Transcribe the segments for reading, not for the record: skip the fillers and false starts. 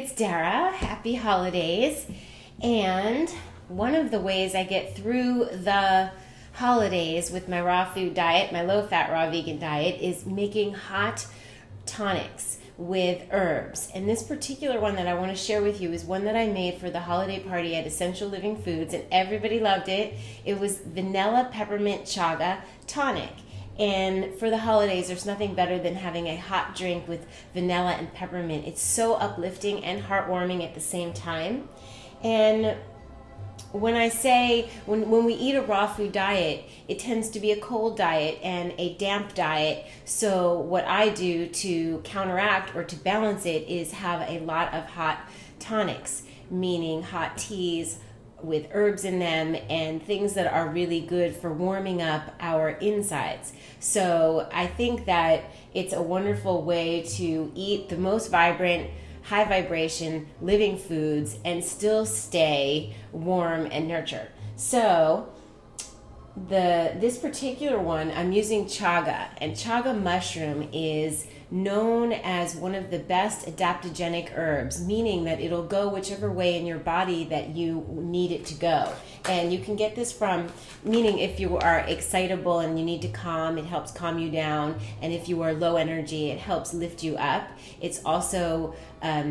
it's Dara. Happy holidays. And one of the ways I get through the holidays with my raw food diet, my low-fat raw vegan diet, is making hot tonics with herbs. And this particular one that I want to share with you is one that I made for the holiday party at Essential Living Foods, and everybody loved it. It was vanilla peppermint chaga tonic. And for the holidays, there's nothing better than having a hot drink with vanilla and peppermint. It's so uplifting and heartwarming at the same time. And when I say, when we eat a raw food diet, it tends to be a cold diet and a damp diet. So what I do to counteract or to balance it is have a lot of hot tonics, meaning hot teas with herbs in them and things that are really good for warming up our insides. So I think that it's a wonderful way to eat the most vibrant, high vibration living foods and still stay warm and nurtured. So this particular one, I'm using chaga, and chaga mushroom is known as one of the best adaptogenic herbs, meaning that it'll go whichever way in your body that you need it to go. And you can get this from, meaning if you are excitable and you need to calm, it helps calm you down. And if you are low energy, it helps lift you up. It's also a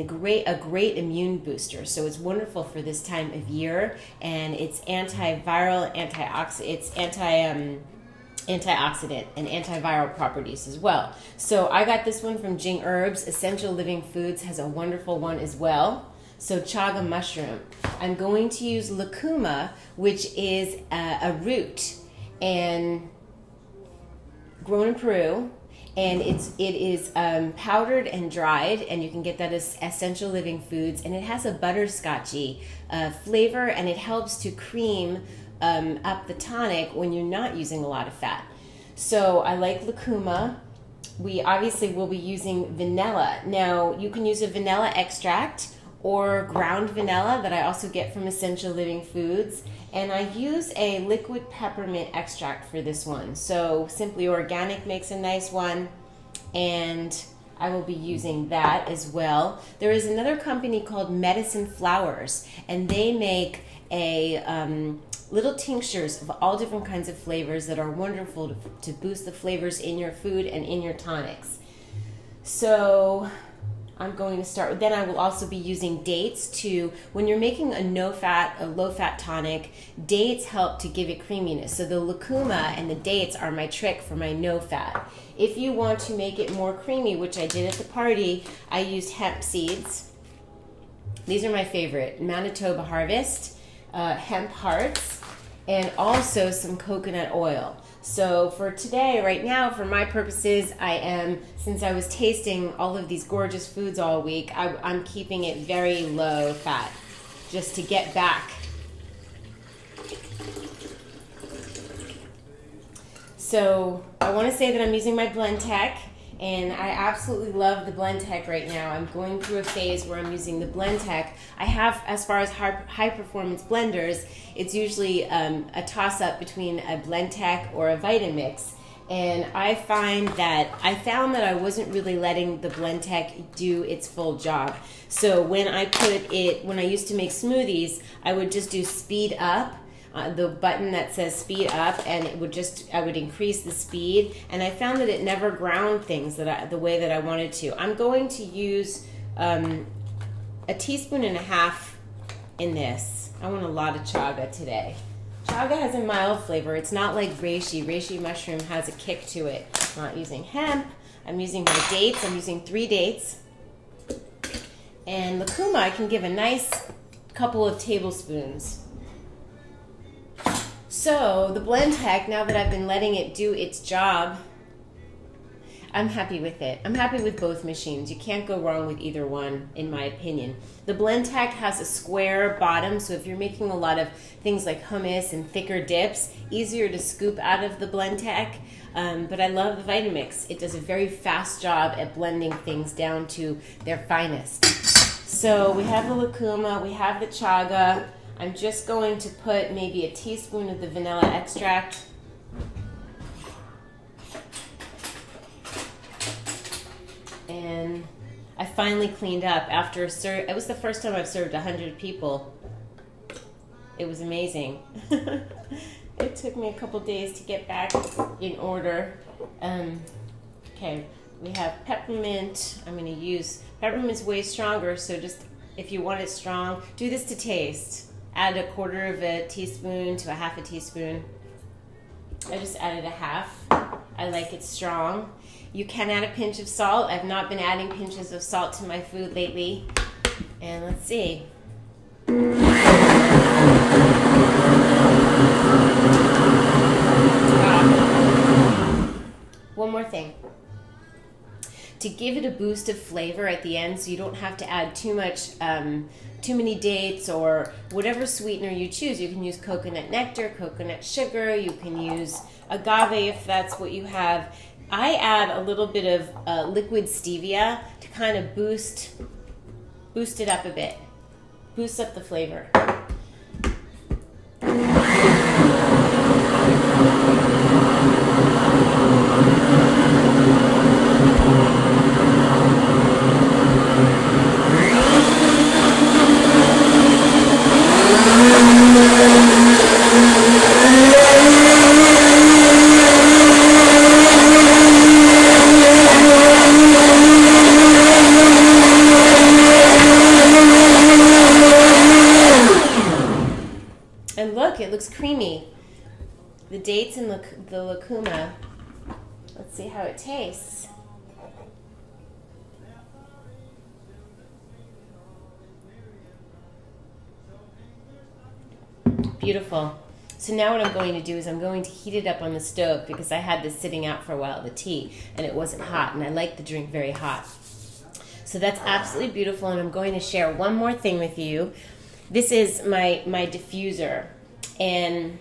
great immune booster. So it's wonderful for this time of year, and it's antiviral, antioxidant and antiviral properties as well. So I got this one from Jing Herbs. Essential Living Foods has a wonderful one as well. So chaga mushroom. I'm going to use lucuma, which is a root and grown in Peru, and it is powdered and dried, and you can get that as Essential Living Foods, and it has a butterscotchy flavor, and it helps to cream up the tonic when you're not using a lot of fat. So I like lucuma. We obviously will be using vanilla. Now you can use a vanilla extract or ground vanilla that I also get from Essential Living Foods, and I use a liquid peppermint extract for this one. So Simply Organic makes a nice one, and I will be using that as well. There is another company called Medicine Flowers, and they make little tinctures of all different kinds of flavors that are wonderful to boost the flavors in your food and in your tonics. So I'm going to start. Then I will also be using dates to, when you're making a low-fat tonic, dates help to give it creaminess. So the lucuma and the dates are my trick for my no-fat. If you want to make it more creamy, which I did at the party, I used hemp seeds. These are my favorite, Manitoba Harvest, hemp hearts, and also some coconut oil. So for today, right now, for my purposes, since I was tasting all of these gorgeous foods all week, I'm keeping it very low fat, just to get back. So I want to say that I'm using my Blend Tech, and I absolutely love the Blend Tech right now. I'm going through a phase where I'm using the Blend Tech. I have, as far as high performance blenders, it's usually a toss-up between a Blend Tech or a Vitamix. And I found that I wasn't really letting the Blend Tech do its full job. So when I used to make smoothies, I would just do speed up, the button that says speed up, and I would increase the speed, and I found that it never ground things the way that I wanted to. I'm going to use a teaspoon and a half in this. I want a lot of chaga today. Chaga has a mild flavor. It's not like reishi. Reishi mushroom has a kick to it. I'm not using hemp. I'm using my dates. I'm using 3 dates. And lucuma, I can give a nice couple of tablespoons. So the Blend Tech, now that I've been letting it do its job, I'm happy with it. I'm happy with both machines. You can't go wrong with either one, in my opinion. The Blend Tech has a square bottom, so if you're making a lot of things like hummus and thicker dips, easier to scoop out of the Blend Tech. But I love the Vitamix. It does a very fast job at blending things down to their finest. So we have the lucuma, we have the chaga. I'm just going to put maybe a teaspoon of the vanilla extract. And I finally cleaned up after it was the first time I've served 100 people. It was amazing. It took me a couple days to get back in order. Okay, we have peppermint. I'm going to use peppermint's way stronger, so just if you want it strong, do this to taste. Add 1/4 teaspoon to 1/2 teaspoon. I just added 1/2. I like it strong. You can add a pinch of salt. I've not been adding pinches of salt to my food lately. And let's see. One more thing. To give it a boost of flavor at the end, so you don't have to add too many dates or whatever sweetener you choose. You can use coconut nectar, coconut sugar, you can use agave if that's what you have. I add a little bit of liquid stevia to kind of boost it up a bit, boost up the flavor. And look, it looks creamy. The dates and the lucuma. Let's see how it tastes. Beautiful. So now what I'm going to do is I'm going to heat it up on the stove because I had this sitting out for a while, the tea, and it wasn't hot, and I like the drink very hot. So that's absolutely beautiful, and I'm going to share one more thing with you. This is my diffuser, and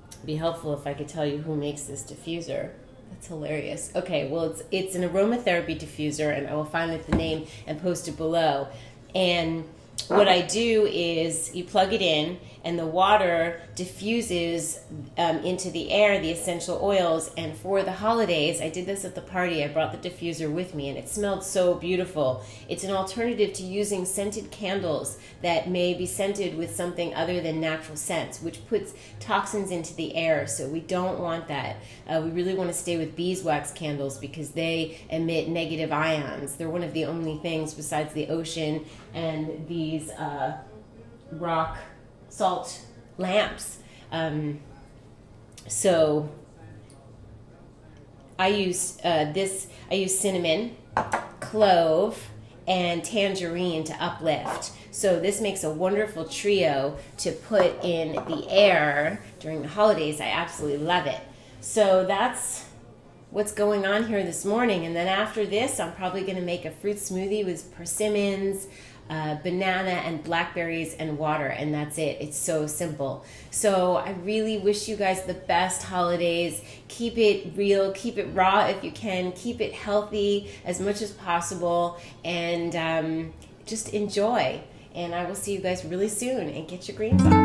it'd be helpful if I could tell you who makes this diffuser. That's hilarious. Okay, well, it's an aromatherapy diffuser, and I will find the name and post it below. And what I do is you plug it in, and the water diffuses into the air the essential oils. And for the holidays, I did this at the party. I brought the diffuser with me, and it smelled so beautiful. It's an alternative to using scented candles that may be scented with something other than natural scents, which puts toxins into the air. So we don't want that. We really want to stay with beeswax candles because they emit negative ions. They're one of the only things besides the ocean and these rock salt lamps. So I use I use cinnamon, clove, and tangerine to uplift. So this makes a wonderful trio to put in the air during the holidays. I absolutely love it. So that's what's going on here this morning. And then after this, I'm probably going to make a fruit smoothie with persimmons, banana and blackberries and water, and that's it. It's so simple. So I really wish you guys the best holidays. Keep it real, keep it raw if you can, keep it healthy as much as possible, and just enjoy. And I will see you guys really soon, and get your greens on.